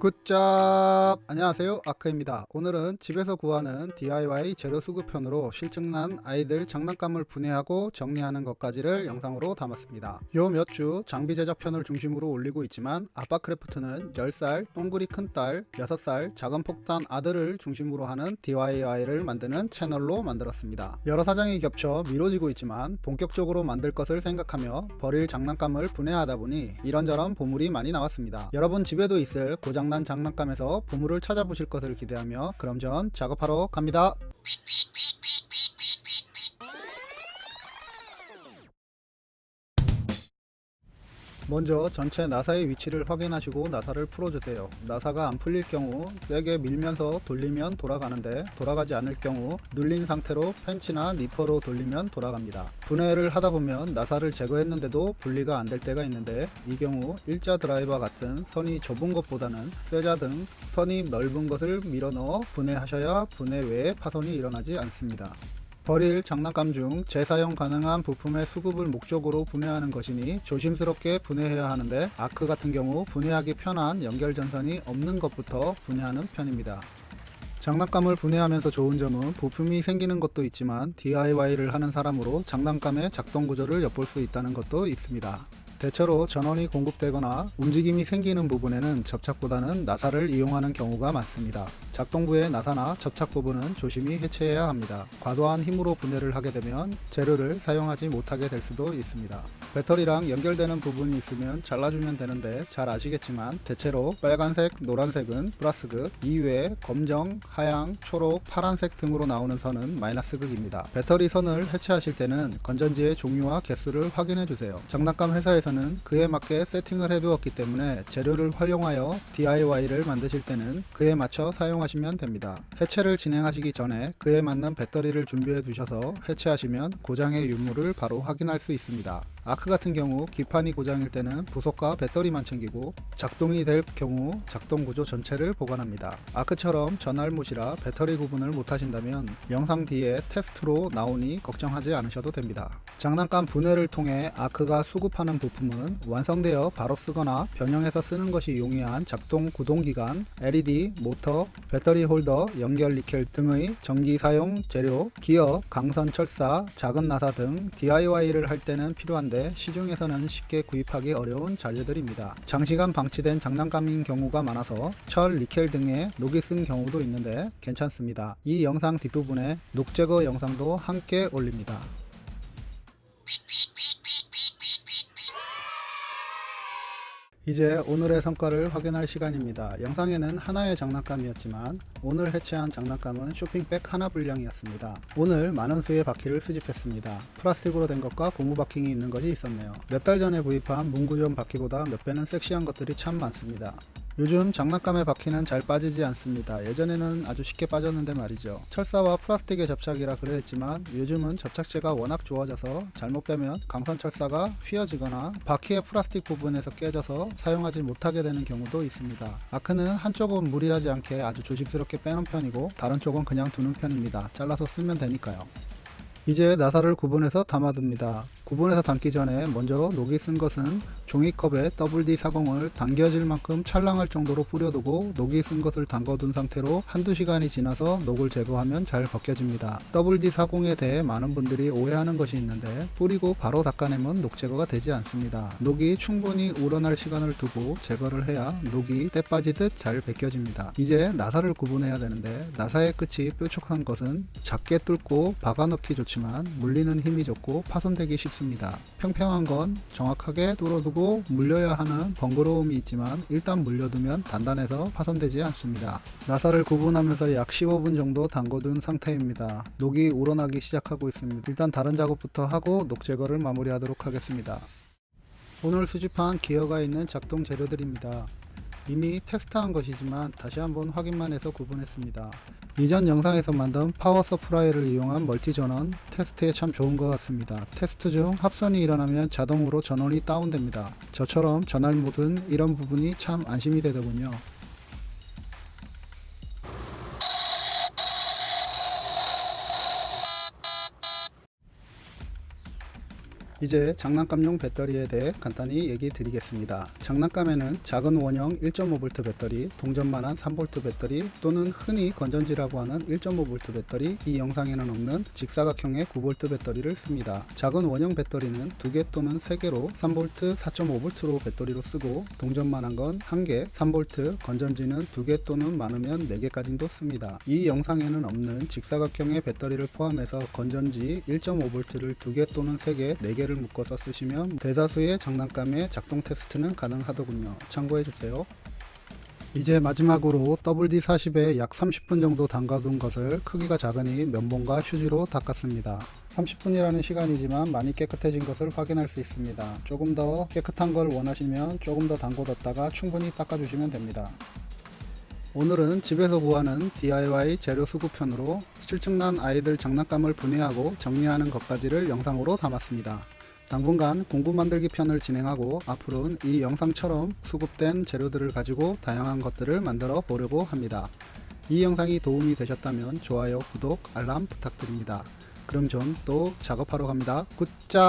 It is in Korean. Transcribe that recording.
굿잡! 안녕하세요, 아크입니다. 오늘은 집에서 구하는 DIY 재료 수급편으로 실증난 아이들 장난감을 분해하고 정리하는 것까지를 영상으로 담았습니다. 요 몇 주 장비 제작편을 중심으로 올리고 있지만 아빠크래프트는 10살 똥구리 큰딸, 6살 작은 폭탄 아들을 중심으로 하는 DIY를 만드는 채널로 만들었습니다. 여러 사정이 겹쳐 미뤄지고 있지만 본격적으로 만들 것을 생각하며 버릴 장난감을 분해하다 보니 이런저런 보물이 많이 나왔습니다. 여러분 집에도 있을 고장난 장난감에서 보물을 찾아보실 것을 기대하며 그럼 전 작업하러 갑니다. 먼저 전체 나사의 위치를 확인하시고 나사를 풀어주세요. 나사가 안 풀릴 경우 세게 밀면서 돌리면 돌아가는데 돌아가지 않을 경우 눌린 상태로 펜치나 니퍼로 돌리면 돌아갑니다. 분해를 하다 보면 나사를 제거했는데도 분리가 안 될 때가 있는데 이 경우 일자 드라이버 같은 선이 좁은 것보다는 쇠자 등 선이 넓은 것을 밀어 넣어 분해하셔야 분해 외에 파손이 일어나지 않습니다. 버릴 장난감 중 재사용 가능한 부품의 수급을 목적으로 분해하는 것이니 조심스럽게 분해해야 하는데 아크 같은 경우 분해하기 편한 연결 전선이 없는 것부터 분해하는 편입니다. 장난감을 분해하면서 좋은 점은 부품이 생기는 것도 있지만 DIY를 하는 사람으로 장난감의 작동 구조를 엿볼 수 있다는 것도 있습니다. 대체로 전원이 공급되거나 움직임이 생기는 부분에는 접착보다는 나사를 이용하는 경우가 많습니다. 작동부의 나사나 접착 부분은 조심히 해체해야 합니다. 과도한 힘으로 분해를 하게 되면 재료를 사용하지 못하게 될 수도 있습니다. 배터리랑 연결되는 부분이 있으면 잘라주면 되는데 잘 아시겠지만 대체로 빨간색, 노란색은 플러스극, 이외에 검정, 하양, 초록, 파란색 등으로 나오는 선은 마이너스극입니다. 배터리 선을 해체하실 때는 건전지의 종류와 개수를 확인해 주세요. 장난감 회사에서는 그에 맞게 세팅을 해두었기 때문에 재료를 활용하여 DIY를 만드실 때는 그에 맞춰 사용하시면 됩니다. 해체를 진행하시기 전에 그에 맞는 배터리를 준비해 두셔서 해체하시면 고장의 유무를 바로 확인할 수 있습니다. 아크 같은 경우 기판이 고장일 때는 부속과 배터리만 챙기고 작동이 될 경우 작동 구조 전체를 보관합니다. 아크처럼 전알못이라 배터리 구분을 못하신다면 영상 뒤에 테스트로 나오니 걱정하지 않으셔도 됩니다. 장난감 분해를 통해 아크가 수급하는 부품은 완성되어 바로 쓰거나 변형해서 쓰는 것이 용이한 작동 구동기관, LED, 모터, 배터리 홀더, 연결 니켈 등의 전기 사용 재료, 기어, 강선 철사, 작은 나사 등 DIY를 할 때는 필요한데 시중에서는 쉽게 구입하기 어려운 자재들입니다. 장시간 방치된 장난감인 경우가 많아서 철, 니켈 등에 녹이 쓴 경우도 있는데 괜찮습니다. 이 영상 뒷부분에 녹 제거 영상도 함께 올립니다. 이제 오늘의 성과를 확인할 시간입니다. 영상에는 하나의 장난감이었지만 오늘 해체한 장난감은 쇼핑백 하나 분량이었습니다. 오늘 많은 수의 바퀴를 수집했습니다. 플라스틱으로 된 것과 고무 바킹이 있는 것이 있었네요. 몇 달 전에 구입한 문구점 바퀴보다 몇 배는 섹시한 것들이 참 많습니다. 요즘 장난감의 바퀴는 잘 빠지지 않습니다. 예전에는 아주 쉽게 빠졌는데 말이죠. 철사와 플라스틱의 접착이라 그랬지만 요즘은 접착제가 워낙 좋아져서 잘못 빼면 강선 철사가 휘어지거나 바퀴의 플라스틱 부분에서 깨져서 사용하지 못하게 되는 경우도 있습니다. 아크는 한쪽은 무리하지 않게 아주 조심스럽게 빼는 편이고 다른 쪽은 그냥 두는 편입니다. 잘라서 쓰면 되니까요. 이제 나사를 구분해서 담아둡니다. 구분해서 담기 전에 먼저 녹이 쓴 것은 종이컵에 WD-40을 당겨질 만큼 찰랑할 정도로 뿌려두고 녹이 쓴 것을 담궈둔 상태로 한두 시간이 지나서 녹을 제거하면 잘 벗겨집니다. WD-40에 대해 많은 분들이 오해하는 것이 있는데 뿌리고 바로 닦아내면 녹 제거가 되지 않습니다. 녹이 충분히 우러날 시간을 두고 제거를 해야 녹이 때 빠지듯 잘 벗겨집니다. 이제 나사를 구분해야 되는데 나사의 끝이 뾰족한 것은 작게 뚫고 박아넣기 좋지만 물리는 힘이 좋고 파손되기 쉽습니다. 평평한 건 정확하게 뚫어두고 물려야 하는 번거로움이 있지만 일단 물려두면 단단해서 파손되지 않습니다. 나사를 구분하면서 약 15분 정도 담궈둔 상태입니다. 녹이 우러나기 시작하고 있습니다. 일단 다른 작업부터 하고 녹 제거를 마무리하도록 하겠습니다. 오늘 수집한 기어가 있는 작동 재료들입니다. 이미 테스트한 것이지만 다시 한번 확인만 해서 구분했습니다. 이전 영상에서 만든 파워 서프라이를 이용한 멀티 전원 테스트에 참 좋은 것 같습니다. 테스트 중 합선이 일어나면 자동으로 전원이 다운됩니다. 저처럼 전알못은 이런 부분이 참 안심이 되더군요. 이제 장난감용 배터리에 대해 간단히 얘기 드리겠습니다. 장난감에는 작은 원형 1.5V 배터리, 동전만한 3V 배터리 또는 흔히 건전지라고 하는 1.5V 배터리, 이 영상에는 없는 직사각형의 9V 배터리를 씁니다. 작은 원형 배터리는 2개 또는 3개로 3V, 4.5V로 배터리로 쓰고 동전만한 건 1개, 3V, 건전지는 2개 또는 많으면 4개까지도 씁니다. 이 영상에는 없는 직사각형의 배터리를 포함해서 건전지 1.5V를 2개 또는 3개, 4개를 묶어서 쓰시면 대다수의 장난감의 작동 테스트는 가능하더군요. 참고해주세요. 이제 마지막으로 WD-40에 약 30분 정도 담가둔 것을 크기가 작으니 면봉과 휴지로 닦았습니다. 30분이라는 시간이지만 많이 깨끗해진 것을 확인할 수 있습니다. 조금 더 깨끗한 걸 원하시면 조금 더 담궈뒀다가 충분히 닦아주시면 됩니다. 오늘은 집에서 구하는 DIY 재료 수급편으로 실증난 아이들 장난감을 분해하고 정리하는 것까지를 영상으로 담았습니다. 당분간 공구 만들기 편을 진행하고 앞으로는 이 영상처럼 수급된 재료들을 가지고 다양한 것들을 만들어 보려고 합니다. 이 영상이 도움이 되셨다면 좋아요, 구독, 알람 부탁드립니다. 그럼 전 또 작업하러 갑니다. 굿짜!